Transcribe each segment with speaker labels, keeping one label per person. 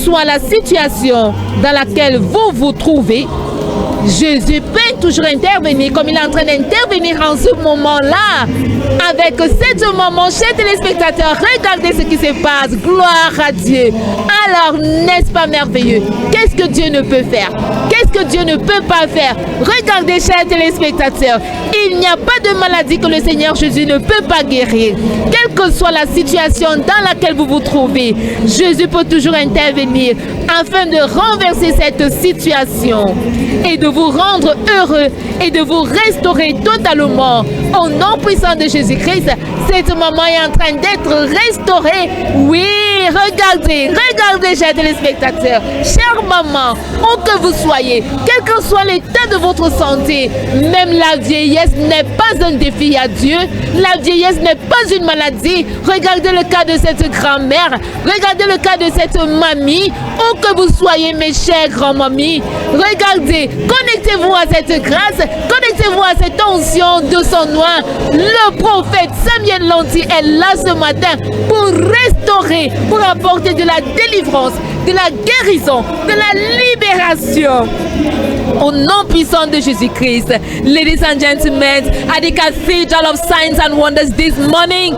Speaker 1: soit la situation dans laquelle vous vous trouvez, Jésus peut toujours intervenir comme il est en train d'intervenir en ce moment-là. Avec cette moment, chers téléspectateurs, regardez ce qui se passe. Gloire à Dieu. Alors, n'est-ce pas merveilleux? Qu'est-ce que Dieu ne peut faire? Qu'est-ce que Dieu ne peut pas faire? Regardez, chers téléspectateurs, il n'y a pas de maladie que le Seigneur Jésus ne peut pas guérir. Quelle que soit la situation dans laquelle vous vous trouvez, Jésus peut toujours intervenir afin de renverser cette situation et de vous rendre heureux et de vous restaurer totalement. Au nom puissant de Jésus-Christ, cette maman est en train d'être restaurée. Oui, regardez, chers téléspectateurs, chère maman, où que vous soyez, quel que soit l'état de votre santé, même la vieillesse n'est pas un défi à Dieu. La vieillesse n'est pas une maladie. Regardez le cas de cette grand-mère, regardez le cas de cette mamie, où que vous soyez, mes chères grand-mamies, regardez, connectez-vous à cette grâce, connectez-vous à cette onction de son nom. Le prophète Samuel Lanty est là ce matin pour restaurer, pour apporter de la délivrance, de la guérison, de la libération. Au nom puissant de Jésus-Christ. Ladies and gentlemen, at the Cathedral of Signs and Wonders this morning,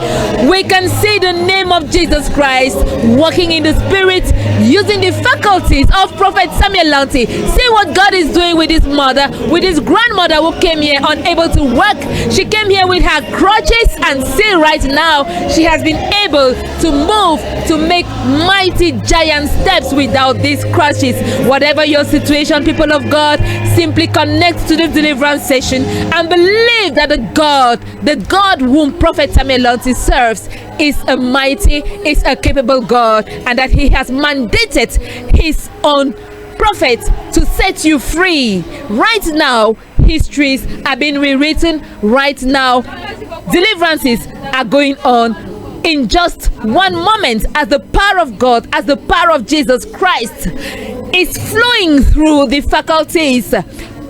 Speaker 1: we can see the name of Jesus Christ walking in the Spirit, using the faculties of Prophet Samuel Lanty. See what God is doing with his mother, with his grandmother who came here unable to walk. She came here with her crutches, and see right now, she has been able to move, to make mighty giant steps without these crutches. Whatever your situation, people of God, simply connect to the deliverance session and believe that the God whom Prophet Samuel Lanty serves is a mighty, is a capable God, and that he has mandated his own prophet to set you free. Right now, histories are being rewritten. Right now, deliverances are going on in just one moment, as the power of God, as the power of Jesus Christ is flowing through the faculties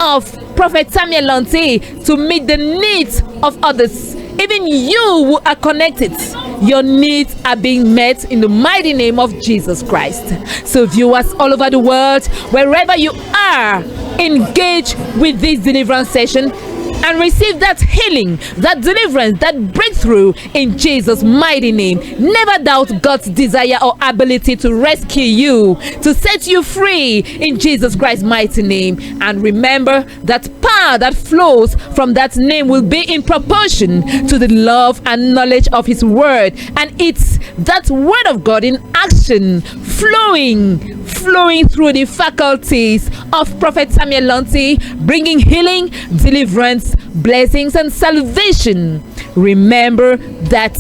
Speaker 1: of Prophet Samuel Lanty to meet the needs of others. Even you who are connected, your needs are being met in the mighty name of Jesus Christ. So viewers all over the world, wherever you are, engage with this deliverance session and receive that healing, that deliverance, that breakthrough in Jesus' mighty name. Never doubt God's desire or ability to rescue you, to set you free in Jesus Christ's mighty name. And remember that power that flows from that name will be in proportion to the love and knowledge of his word. And it's that word of God in action, flowing through the faculties of Prophet Samuel Lanty, bringing healing, deliverance, blessings, and salvation. Remember that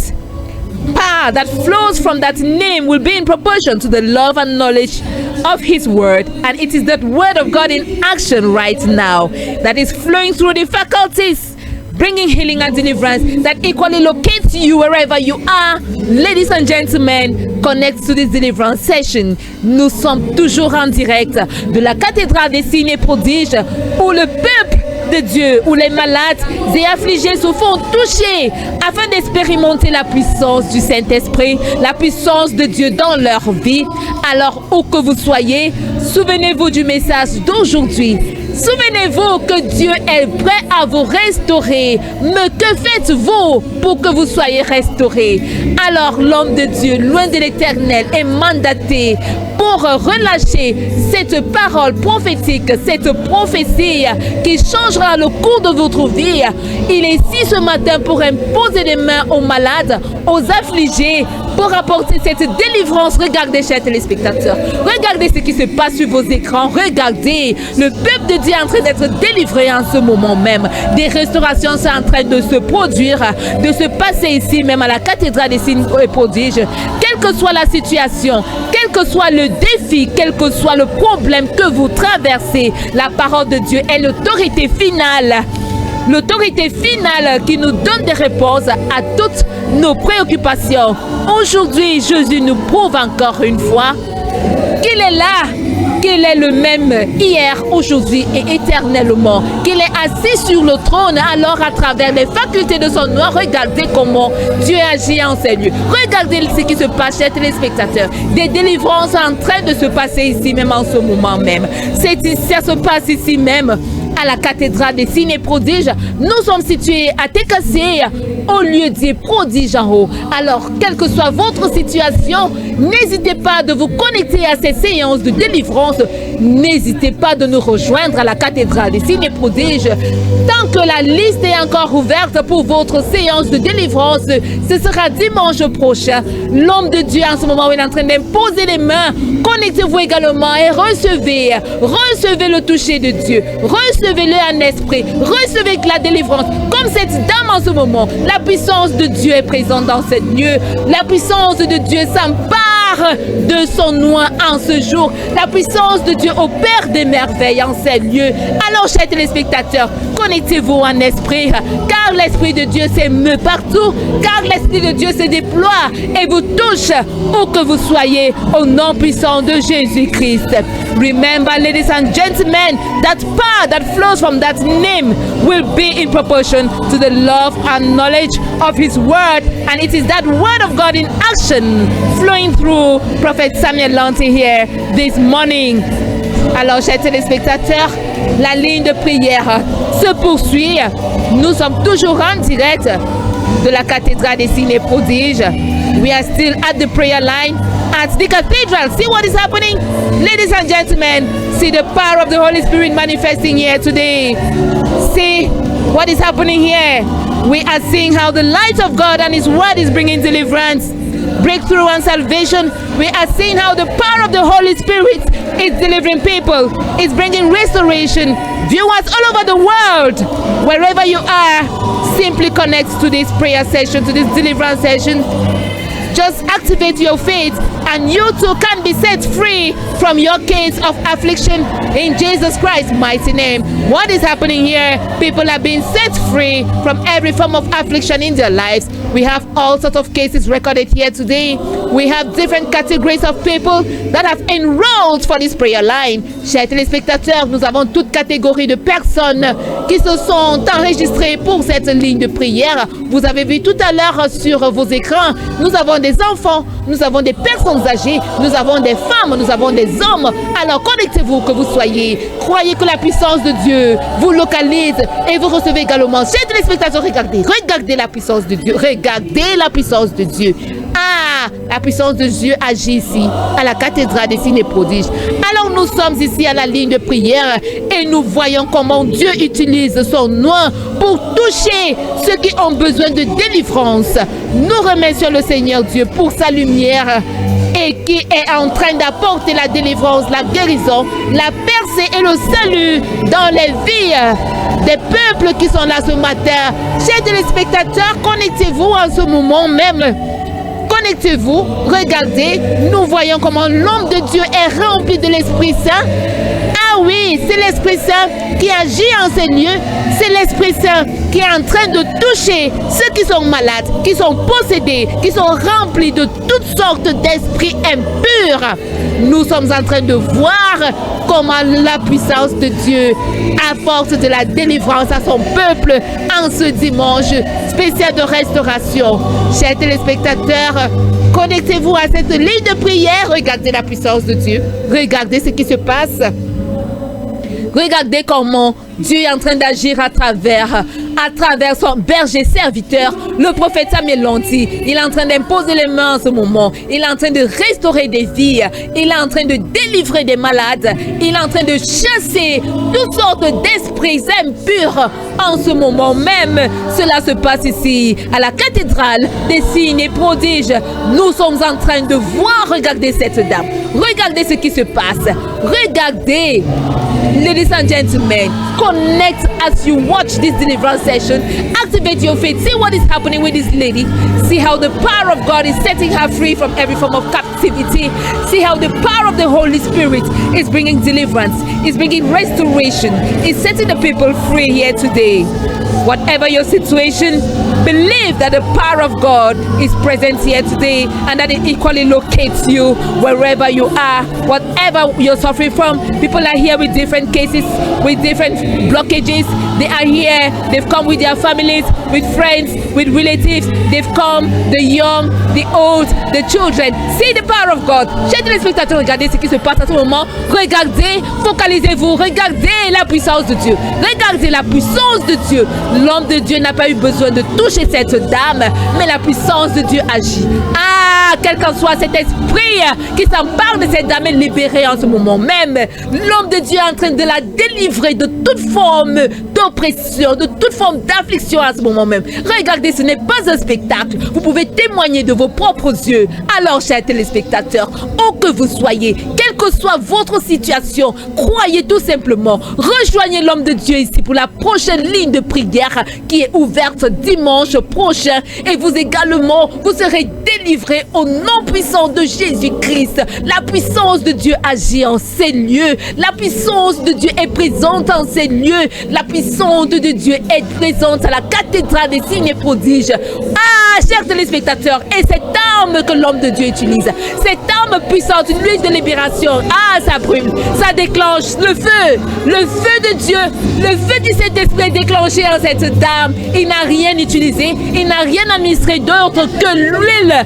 Speaker 1: power that flows from that name will be in proportion to the love and knowledge of his word. And it is that word of God in action right now that is flowing through the faculties, bringing healing and deliverance, that equally locates you wherever you are. Ladies and gentlemen, connect to this deliverance session. Nous sommes toujours en direct de la cathédrale des signes et prodiges, où le peuple de Dieu, où les malades et affligés se font toucher afin d'expérimenter la puissance du Saint-Esprit, la puissance de Dieu dans leur vie. Alors, où que vous soyez, souvenez-vous du message d'aujourd'hui. Souvenez-vous que Dieu est prêt à vous restaurer. Mais que faites-vous pour que vous soyez restaurés? Alors l'homme de Dieu, loin de l'Éternel, est mandaté pour relâcher cette parole prophétique, cette prophétie qui changera le cours de votre vie. Il est ici ce matin pour imposer les mains aux malades, aux affligés, pour apporter cette délivrance. Regardez, chers téléspectateurs, regardez ce qui se passe sur vos écrans. Regardez, le peuple de Dieu est en train d'être délivré en ce moment même. Des restaurations sont en train de se produire, de se passer ici même à la cathédrale des signes et prodiges. Quelle que soit la situation, quel que soit le défi, quel que soit le problème que vous traversez, la parole de Dieu est l'autorité finale. L'autorité finale qui nous donne des réponses à toutes nos préoccupations. Aujourd'hui, Jésus nous prouve encore une fois qu'il est là qu'il est le même hier, aujourd'hui et éternellement, qu'il est assis sur le trône. Alors à travers les facultés de son nom, regardez comment Dieu agit en ces lieux. Regardez ce qui se passe, chers téléspectateurs. Des délivrances en train de se passer ici même en ce moment même. Ça se passe ici même à la cathédrale des signes et prodiges. Nous sommes situés à Tekassé, au lieu dit prodige en haut. Alors, quelle que soit votre situation, n'hésitez pas de vous connecter à ces séances de délivrance. N'hésitez pas de nous rejoindre à la cathédrale des signes et prodiges. Tant que la liste est encore ouverte pour votre séance de délivrance, ce sera dimanche prochain. L'homme de Dieu en ce moment est en train d'imposer les mains. Connectez-vous également et recevez le toucher de Dieu. Recevez-le en esprit. Recevez la délivrance. Comme cette dame en ce moment, la puissance de Dieu est présente dans ce lieu. La puissance de Dieu s'empare de son nom en ce jour. La puissance de Dieu opère des merveilles en ces lieux. Alors, chers téléspectateurs, connectez-vous en esprit, car l'esprit de Dieu s'émeut partout, car l'esprit de Dieu se déploie et vous touche où que vous soyez, au nom puissant de Jésus-Christ. Remember, ladies and gentlemen, that power that flows from that name will be in proportion to the love and knowledge of His word, and it is that word of God in action flowing through Prophet Samuel Lanty here this morning. Alors, chers téléspectateurs, la ligne de prière se poursuit. Nous sommes toujours en direct de la cathédrale des signes et prodiges. We are still at the prayer line at the cathedral. See what is happening? Ladies and gentlemen, see the power of the Holy Spirit manifesting here today. See what is happening here. We are seeing how the light of God and His word is bringing deliverance, breakthrough and salvation. We are seeing how the power of the Holy Spirit is delivering people. It's bringing restoration. Viewers all over the world, wherever you are, simply connect to this prayer session, to this deliverance session. Just activate your faith and you too can be set free from your case of affliction in Jesus Christ's mighty name. What is happening here? People are being set free from every form of affliction in their lives. We have all sorts of cases recorded here today. We have different categories of people that have enrolled for this prayer line. Chers téléspectateurs, nous avons toute catégorie de personnes qui se sont enregistrées pour cette ligne de prière. Vous avez vu tout à l'heure sur vos écrans, nous avons des enfants, nous avons des personnes âgées, nous avons des femmes, nous avons des hommes. Alors connectez-vous que vous soyez. Croyez que la puissance de Dieu vous localise et vous recevez également. Chers téléspectateurs, regardez la puissance de Dieu. Regardez la puissance de Dieu. Ah, la puissance de Dieu agit ici, à la cathédrale des signes et prodiges. Alors nous sommes ici à la ligne de prière et nous voyons comment Dieu utilise son nom pour toucher ceux qui ont besoin de délivrance. Nous remercions le Seigneur Dieu pour sa lumière et qui est en train d'apporter la délivrance, la guérison, la percée et le salut dans les vies des peuples qui sont là ce matin. Chers téléspectateurs, connectez-vous en ce moment même. Connectez-vous, regardez, nous voyons comment l'homme de Dieu est rempli de l'Esprit Saint. Ah oui, c'est l'Esprit Saint qui agit en ces lieux. C'est l'Esprit Saint qui est en train de toucher ceux qui sont malades, qui sont possédés, qui sont remplis de toutes sortes d'esprits impurs. Nous sommes en train de voir comment la puissance de Dieu apporte de la délivrance à son peuple en ce dimanche spécial de restauration. Chers téléspectateurs, connectez-vous à cette ligne de prière. Regardez la puissance de Dieu. Regardez ce qui se passe. Regardez comment Dieu est en train d'agir à travers son berger serviteur, le prophète Samuel Lanty. Il est en train d'imposer les mains en ce moment. Il est en train de restaurer des vies. Il est en train de délivrer des malades. Il est en train de chasser toutes sortes d'esprits impurs en ce moment même. Cela se passe ici, à la cathédrale des signes et prodiges. Nous sommes en train de voir, regardez cette dame. Regardez ce qui se passe. Regardez. Ladies and gentlemen, connect as you watch this deliverance session. Activate your faith. See what is happening with this lady. See how the power of God is setting her free from every form of captivity. activity. See how the power of the Holy Spirit is bringing deliverance, is bringing restoration, is setting the people free here today. Whatever your situation, believe that the power of God is present here today and that it equally locates you wherever you are, whatever you're suffering from. People are here with different cases, with different blockages. They are here, they've come with their families, with friends, with relatives. They've come, the young, the old, the children. See the power of God. Chers téléspectateurs, regardez ce qui se passe à ce moment. Regardez, focalisez-vous, regardez la puissance de Dieu. Regardez la puissance de Dieu. L'homme de Dieu n'a pas eu besoin de toucher cette dame, mais la puissance de Dieu agit. Ah, quel qu'en soit cet esprit qui s'empare de cette dame est libéré en ce moment même. L'homme de Dieu est en train de la délivrer de toute forme d'oppression, de toute forme d'affliction à ce moment même. Regardez, ce n'est pas un spectacle. Vous pouvez témoigner de vos propres yeux. Alors, chers téléspectateurs, où que vous soyez, quelle que soit votre situation, croyez tout simplement. Rejoignez l'homme de Dieu ici pour la prochaine ligne de prière qui est ouverte dimanche prochain. Et vous également, vous serez délivrés au nom puissant de Jésus-Christ. La puissance de Dieu agit en ces lieux. La puissance de Dieu est présente en ces lieux. La puissance de Dieu est présente à la cathédrale des signes et prodiges. Ah, chers téléspectateurs, et cette arme que l'homme de Dieu utilise, cette arme puissante, une lutte de libération, ah, ça brûle, ça déclenche le feu de Dieu, le feu du Saint-Esprit est déclenché en cette dame. Il n'a rien utilisé, il n'a rien administré d'autre que l'huile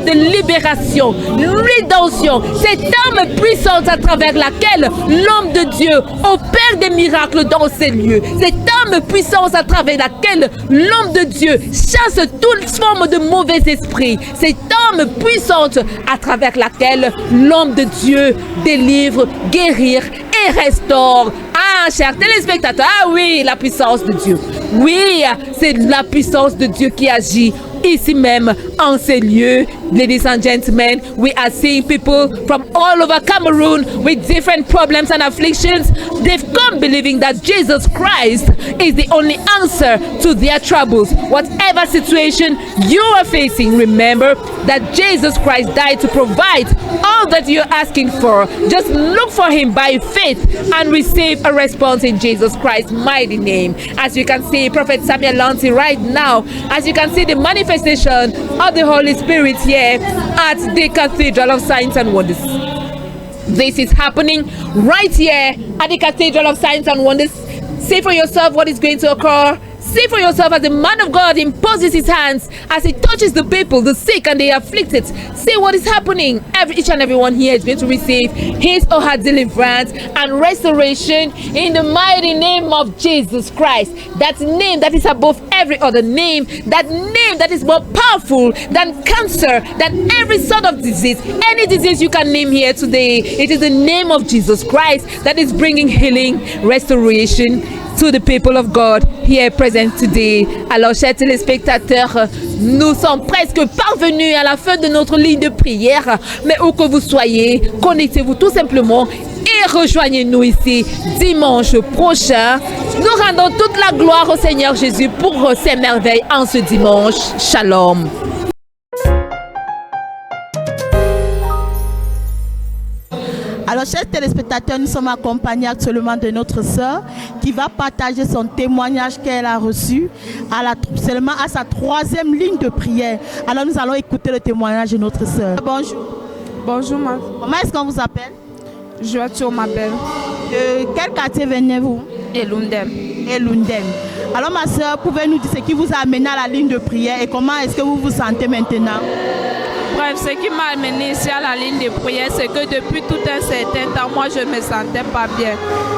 Speaker 1: de libération, l'huile d'onction, cette arme puissante à travers laquelle l'homme de Dieu opère des miracles dans ces lieux, cette arme puissante à travers laquelle l'homme de Dieu chasse toute forme de mauvais esprit, cette arme puissante à travers laquelle l'homme de Dieu délivre, guérit et restaure. Ah, chers téléspectateurs, ah oui, la puissance de Dieu. Oui, c'est la puissance de Dieu qui agit ici même en ces lieux. Ladies and gentlemen, we are seeing people from all over Cameroon with different problems and afflictions. They've come believing that Jesus Christ is the only answer to their troubles. Whatever situation you are facing, remember that Jesus Christ died to provide all that you're asking for. Just look for him by faith and receive a response in Jesus Christ's mighty name. As you can see, Prophet Samuel Lanti right now, as you can see the manifestation of the Holy Spirit here at the Cathedral of Signs and Wonders. This is happening right here at the Cathedral of Signs and Wonders. See for yourself what is going to occur. See for yourself as the man of God imposes his hands as he touches the people, the sick and the afflicted. See what is happening. Each and everyone here is going to receive his or her deliverance and restoration in the mighty name of Jesus Christ. That name that is above every other name. That name that is more powerful than cancer, than every sort of disease. Any disease you can name here today. It is the name of Jesus Christ that is bringing healing, restoration to the people of God here present today. Alors, chers téléspectateurs, nous sommes presque parvenus à la fin de notre ligne de prière. Mais où que vous soyez, connectez-vous tout simplement et rejoignez-nous ici dimanche prochain. Nous rendons toute la gloire au Seigneur Jésus pour ses merveilles en ce dimanche. Shalom.
Speaker 2: Alors, chers téléspectateurs, nous sommes accompagnés actuellement de notre sœur qui va partager son témoignage qu'elle a reçu seulement à sa 3e ligne de prière. Alors, nous allons écouter le témoignage de notre sœur. Bonjour.
Speaker 3: Bonjour, ma.
Speaker 2: Comment est-ce qu'on vous appelle?
Speaker 3: Joachim m'appelle.
Speaker 2: De quel quartier venez-vous?
Speaker 3: Elundem.
Speaker 2: Elundem. Alors, ma sœur, pouvez-nous dire ce qui vous a amené à la ligne de prière et comment est-ce que vous vous sentez maintenant?
Speaker 3: Bref, ce qui m'a amené ici à la ligne de prière, c'est que depuis tout un certain temps, moi, je ne me sentais pas bien.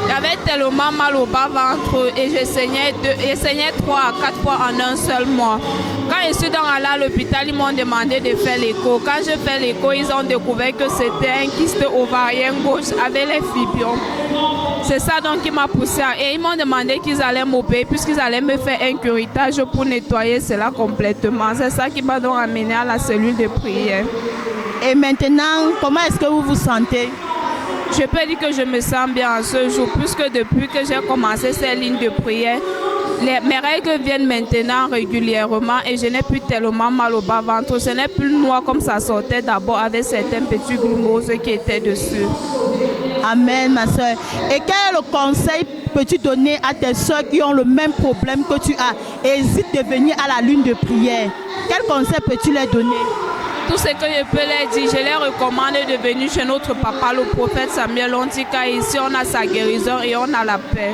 Speaker 3: J'avais tellement mal au bas-ventre et je saignais 3 à 4 fois en un seul mois. Quand je suis donc allée à l'hôpital, ils m'ont demandé de faire l'écho. Quand je fais l'écho, ils ont découvert que c'était un kyste ovarien gauche avec les fibriomes. C'est ça donc qui m'a poussé. Et ils m'ont demandé qu'ils allaient m'opérer puisqu'ils allaient me faire un curettage pour nettoyer cela complètement. C'est ça qui m'a donc amené à la cellule de prière.
Speaker 2: Et maintenant, comment est-ce que vous vous sentez?
Speaker 3: Je peux dire que je me sens bien en ce jour, puisque depuis que j'ai commencé cette ligne de prière, Mes règles viennent maintenant régulièrement et je n'ai plus tellement mal au bas-ventre. Ce n'est plus noir comme ça sortait d'abord avec certains petits grumoses qui étaient dessus.
Speaker 2: Amen, ma soeur. Et quel conseil peux-tu donner à tes soeurs qui ont le même problème que tu as et hésitent de venir à la lune de prière? Quel conseil peux-tu leur donner?
Speaker 3: Tout ce que je peux leur dire, je leur recommande de venir chez notre papa, le prophète Samuel. On dit qu'ici on a sa guérison et on a la paix.